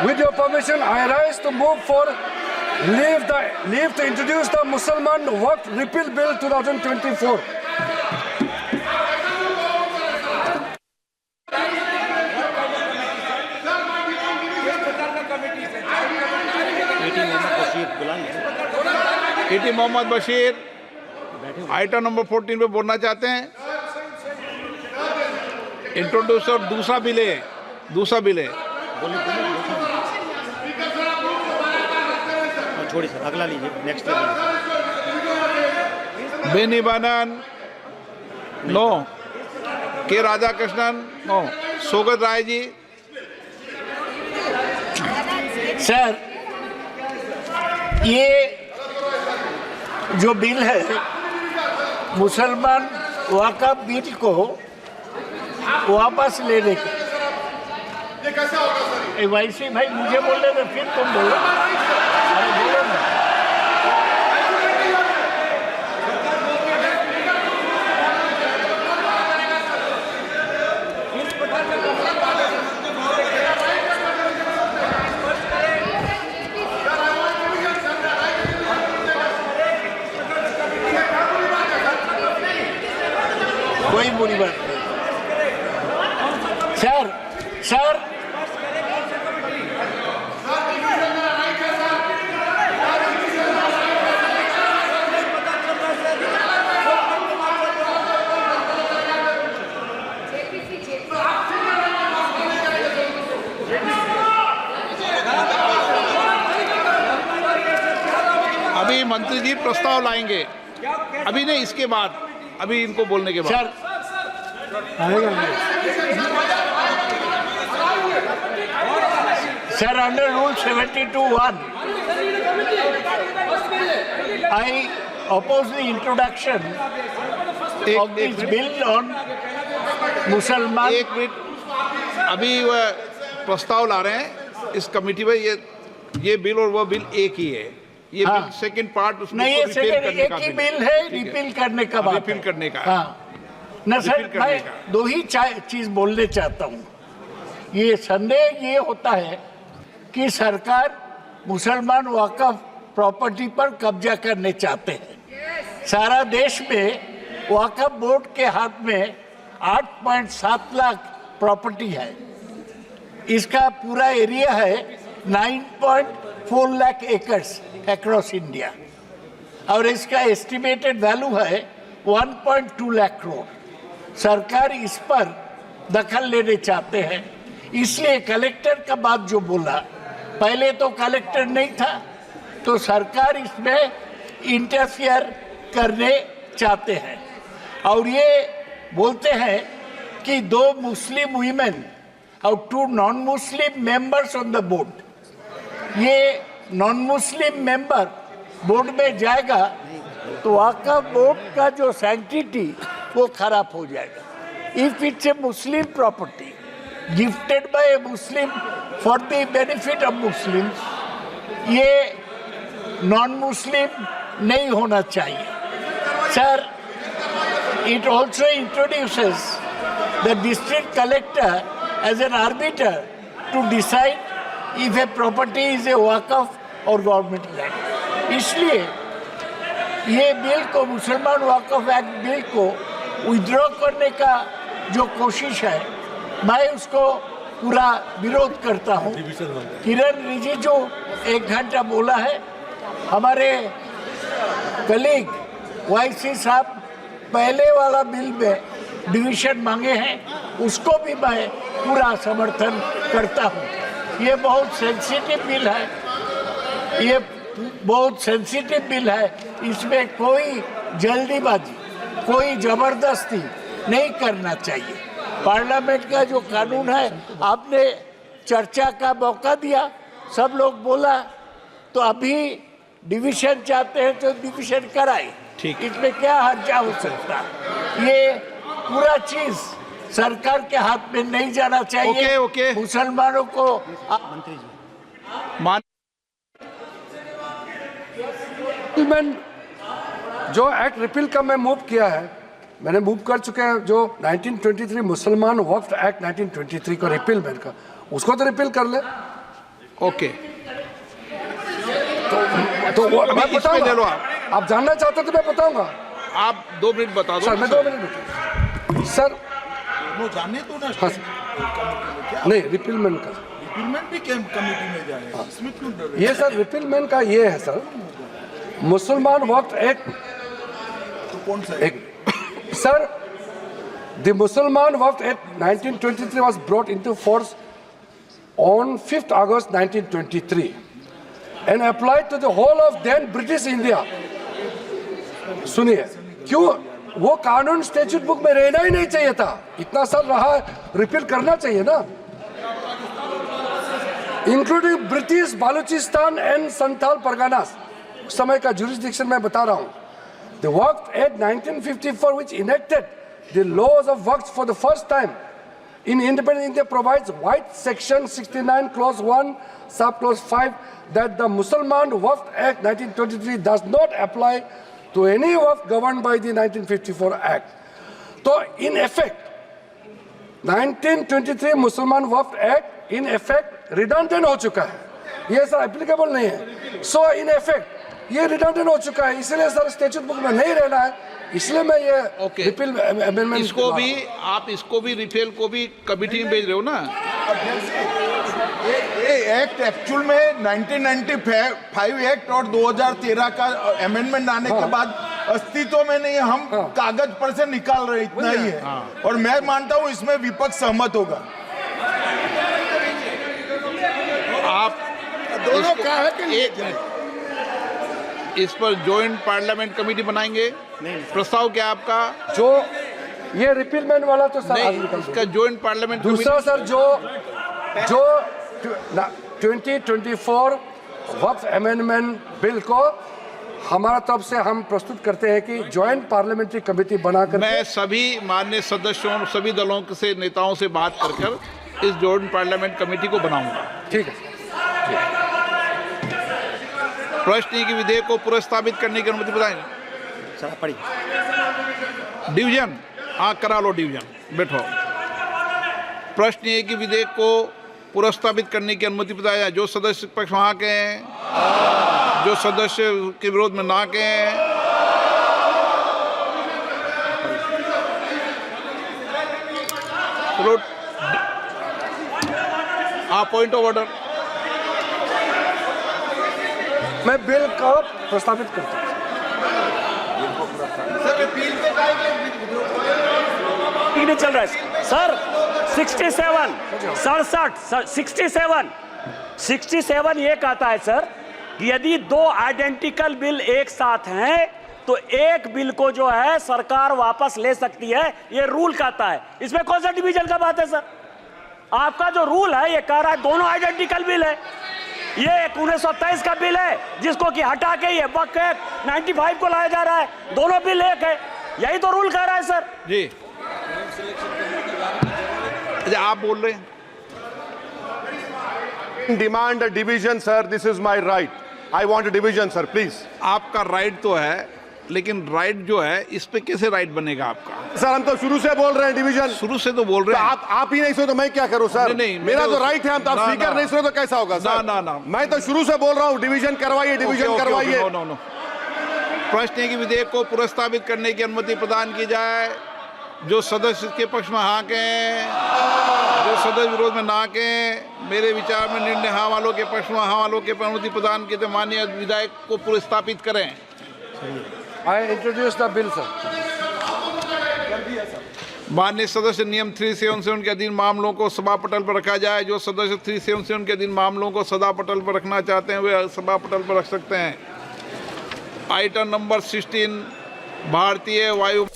With your permission, I rise to move for leave to introduce the Mussalman Waqf Repeal Bill 2024. ET Mohammed Basheer item number 14 पे बोलना चाहते हैं। Introducer दूसरा bill है। छोड़िए सर, अगला लीजिए, नेक्स्ट बेनी बानन नो, के राधाकृष्णन नो, सोगत राय जी। सर, ये जो बिल है मुसलमान वक़्फ़ बिल को वापस लेने की, वैसे भाई मुझे बोले तो फिर तुम बोलो। अरे बोलो ना। कोई बुरी बात नहीं। सर अभी मंत्री जी प्रस्ताव लाएंगे, अभी नहीं, इसके बाद, अभी इनको बोलने के बाद। Sir Sir, under Rule 72(1), I oppose the introduction of this bill on Mussalman. एक मिनट, अभी वह प्रस्ताव ला रहे हैं इस कमेटी में। ये बिल और वो बिल एक ही है। ये बिल सेकंड पार्ट उसमें नहीं, ये सेकंड एक ही बिल है, रिपील करने का बात है। रिपील करने का। हाँ न सर, मैं दो ही चीज बोलने चाहता हूँ। ये संदेह ये होता है कि सरकार मुसलमान वक़्फ़ प्रॉपर्टी पर कब्जा करने चाहते हैं। सारा देश में वक़्फ़ बोर्ड के हाथ में 8.7 लाख प्रॉपर्टी है। इसका पूरा एरिया है 9.4 लाख एकर्स अक्रॉस इंडिया, और इसका एस्टिमेटेड वैल्यू है 1.2 लाख करोड़। सरकार इस पर दखल लेने चाहते हैं, इसलिए कलेक्टर का बात जो बोला, पहले तो कलेक्टर नहीं था, तो सरकार इसमें इंटरफियर करने चाहते हैं। और ये बोलते हैं कि 2 मुस्लिम वीमेन और 2 non Muslim members on the board. ये नॉन मुस्लिम मेंबर बोर्ड में जाएगा तो वक़्फ़ बोर्ड का जो सैंक्टिटी वो खराब हो जाएगा। If it's a Muslim property gifted by a Muslim for the benefit of Muslim, ये नॉन मुस्लिम नहीं होना चाहिए। Sir, it also introduces the district collector as an arbiter to decide if a property is a waqf और government land. इसलिए ये bill को, मुसलमान Waqf act bill को विड्रॉ करने का जो कोशिश है, मैं उसको पूरा विरोध करता हूँ। किरण रिजिजू 1 घंटा बोला है, हमारे कलीग वाईसी साहब पहले वाला बिल में डिवीजन मांगे हैं, उसको भी मैं पूरा समर्थन करता हूँ। ये बहुत सेंसिटिव बिल है, इसमें कोई जल्दीबाजी, कोई जबरदस्ती नहीं करना चाहिए। पार्लियामेंट का जो कानून है, आपने चर्चा का मौका दिया, सब लोग बोला, तो अभी डिवीजन चाहते हैं तो डिवीजन कराए, इसमें क्या हर्जा हो सकता। ये पूरा चीज सरकार के हाथ में नहीं जाना चाहिए। ओके। मुसलमानों को मंत्री जी जो एक्ट रिपील का मैं मूव किया है, मैंने मूव कर चुके हैं। जो 1923 मुसलमान वक्फ एक्ट 1923 को रिपील मैन का, उसको तो रिपील कर ले। ओके तो वो मैं अभी इसमें ले लो बताऊंगा। आप जानना चाहते हो तो मैं बताऊंगा आप 2 मिनट बता दो सर। मैं 2 मिनट सर। वो जाने तो ना हाँ नहीं, रिपीलमेंट का रिपीलमेंट भी कमेटी में जाएगा, इसमें क्यों डर रहे हैं? ये सर रिपीलमेंट का ये है सर, मुसलमान वक्फ एक्ट तो कौन सा है? एक sir, the Mussalman Waqf Act 1923 was brought into force on 5th August 1923 and applied to the whole of then British India. सुनिए, क्यों वो कानून स्टैट्यूट बुक में रहना ही नहीं चाहिए था, इतना साल रहा, रिपील करना चाहिए ना, including British Baluchistan and Santhal Parganas. समय का जुरिस्डिक्शन मैं बता रहा हूँ। The Waqf Act 1954, which enacted the laws of Waqf for the first time in independent India, provides white section 69 clause 1 subclause 5 that the Mussalman Waqf Act 1923 does not apply to any Waqf governed by the 1954 Act. So in effect 1923 मुसलमान वक्फ act in effect redundant हो चुका है, ये sir applicable नहीं है। सो in effect ये redundant हो चुका है, इसलिए सर स्टैट्यूट बुक में नहीं रहना है, इसलिए मैं ये रिपील अमेंडमेंट इसको भी आप इसको भी रिपेल को भी कमेटी में भेज रहे हो ना। ये एक्ट एक्चुअल में 1995 एक्ट और 2013 का अमेंडमेंट आने के बाद अस्तित्व में नहीं, हम कागज पर से निकाल रहे, इतना ही है। और मैं मानता हूँ इसमें विपक्ष सहमत होगा। आप दोनों कहा कि इस पर जॉइंट पार्लियामेंट कमेटी बनाएंगे? प्रस्ताव क्या आपका? जो ये रिपीलमेंट वाला तो सर आज नहीं, निकल इसका जॉइंट पार्लियामेंट दूसरा सर जो 2024 वक्फ अमेंडमेंट बिल को हमारा तरफ से हम प्रस्तुत करते हैं कि ज्वाइंट पार्लियामेंट्री कमेटी बनाकर मैं सभी माननीय सदस्यों सभी दलों से नेताओं से बात कर इस जॉइंट पार्लियामेंट कमेटी को बनाऊंगा। ठीक है। प्रश्न की विधेयक को पुनर्स्थापित करने की अनुमति बताएं। सर पढ़िए। डिवीजन हाँ करा लो, डिवीजन बैठो। प्रश्न ये कि विधेयक को पुनर्स्थापित करने की अनुमति बताया। जो सदस्य पक्ष वहाँ के हैं, जो सदस्य के विरोध में ना के हैं, चलो पॉइंट ऑफ ऑर्डर। मैं बिल को प्रस्तावित करता हूँ। नहीं चल रहा है सर। 67 ये कहता है सर कि यदि 2 आइडेंटिकल बिल एक साथ हैं तो एक बिल को जो है सरकार वापस ले सकती है, ये रूल कहता है। इसमें कौन सा डिवीजन का बात है सर? आपका जो रूल है ये कह रहा है दोनों आइडेंटिकल बिल है। ये 1923 का बिल है जिसको कि हटा के ये वक्फ एक्ट 95 को लाया जा रहा है, दोनों बिल एक है, यही तो रूल कह रहा है सर। जी अच्छा आप बोल रहे हैं। Demand a division, sir. This is my right. I want a division, sir. Please. आपका राइट तो है, लेकिन राइट जो है इस पे कैसे राइट बनेगा आपका? सर हम तो शुरू से बोल रहे हैं डिवीजन। शुरू से तो बोल रहे हैं। आप ही नहीं सुनो तो मैं क्या करूं सर? नहीं, मेरा तो राइट है, हम तो आप स्पीकर नहीं सुनो तो कैसा होगा सर? ना मैं तो शुरू से बोल रहा हूं डिवीजन करवाइए, डिवीजन करवाइए। नो। प्रश्न है कि विधेयक को पुनर्स्थापित करने की अनुमति प्रदान की जाए। जो सदस्य इसके पक्ष में हाँ के, जो सदस्य विरोध में ना के, मेरे विचार में निर्णय हाँ वालों के पक्ष में हाँ वालों के अनुमति प्रदान की, तो माननीय विधायक को पुनर्स्थापित करें। I introduce the bill sir. माननीय सदस्य नियम 377 के अधीन मामलों को सभा पटल पर रखा जाए। जो सदस्य 377 के अधीन मामलों को सभा पटल पर रखना चाहते हैं वे सभा पटल पर रख सकते हैं। आइटम नंबर 16 भारतीय वायु